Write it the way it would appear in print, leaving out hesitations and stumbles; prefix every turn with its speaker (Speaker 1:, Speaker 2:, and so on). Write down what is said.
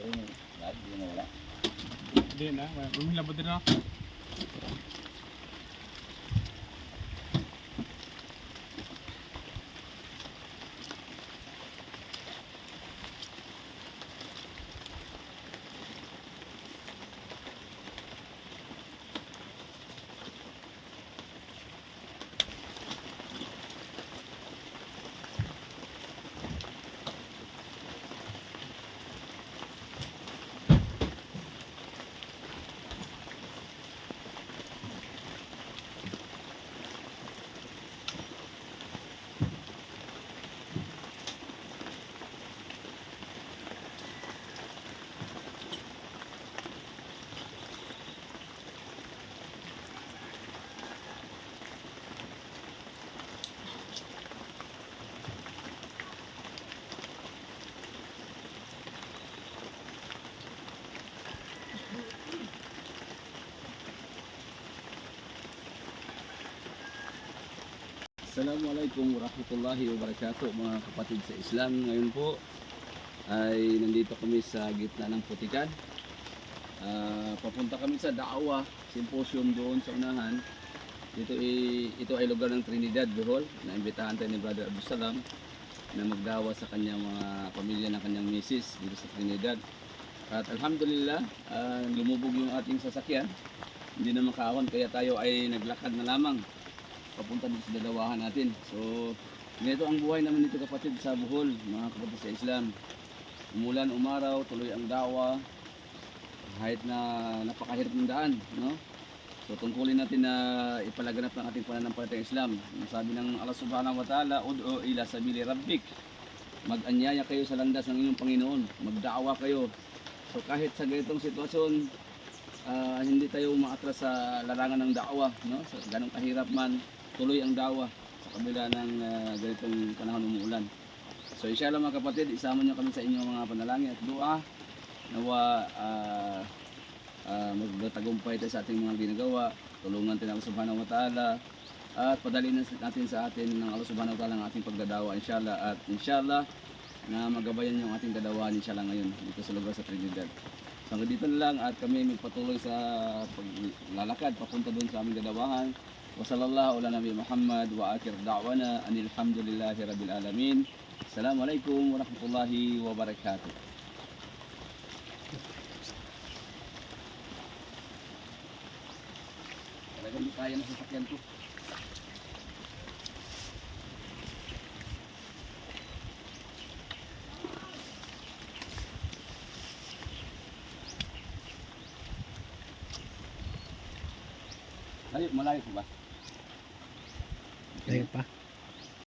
Speaker 1: Lagi na wala.
Speaker 2: Hindi na, lumilabot din ako.
Speaker 1: Assalamualaikum warahmatullahi wabarakatuh mga kapatid sa Islam. Ngayon po ay nandito kami sa gitna ng putikan. Papunta kami sa Da'wa Symposium doon sa unahan. Ito ay lugar ng Trinidad, Bohol. Naimbitahan tayo ni Brother Abdul Salam na magdawa sa kanyang mga pamilya ng kanyang misis dito sa Trinidad. At alhamdulillah, lumubog yung ating sasakyan. Hindi na makaahon kaya tayo ay naglakad na lamang papunta dito sa dadawahan natin. So, ganito ang buhay naman dito kapatid sa Bohol, mga kapatid sa Islam. Umulan, umaraw, tuloy ang dawa. Kahit na napakahirap ng daan, no? So, tungkulin natin na ipalaganap ng ating pananampalatayang Islam. Sabi ng Allah Subhanahu wa Ta'ala, "Ud'u ila sabili rabbik." Mag-anyaya kayo sa landas ng inyong Panginoon. Magdawa kayo. So, kahit sa ganitong sitwasyon, hindi tayo umaatras sa larangan ng da'wa, no? So, ganong kahirap man, tuloy ang dawa sa kabila ng ganitong panahon umuulan. So inshallah mga kapatid, isama niyo kami sa inyong mga panalangin at dua. Nawa magtagumpay tayo sa ating mga ginagawa. Tulungan tayo ng Allah Subhanahu wa Ta'ala at padalhin natin sa atin ng Allah Subhanahu wa Ta'ala ang ating pagdadawa inshallah. At inshallah na magabayan yung ating dadawaan inshallah ngayon dito sa lugar sa Trinidad. So hanggang dito na lang at kami magpatuloy sa paglalakad papunta doon sa aming dadawahan. Wa sallallahu ala nabi Muhammad wa akhir da'wana anil hamdulillahi rabbil alamin. Assalamualaikum warahmatullahi wabarakatuh. Talagang di kaya na sasakyan ko. Malayo pa ba?
Speaker 2: Ayun pa.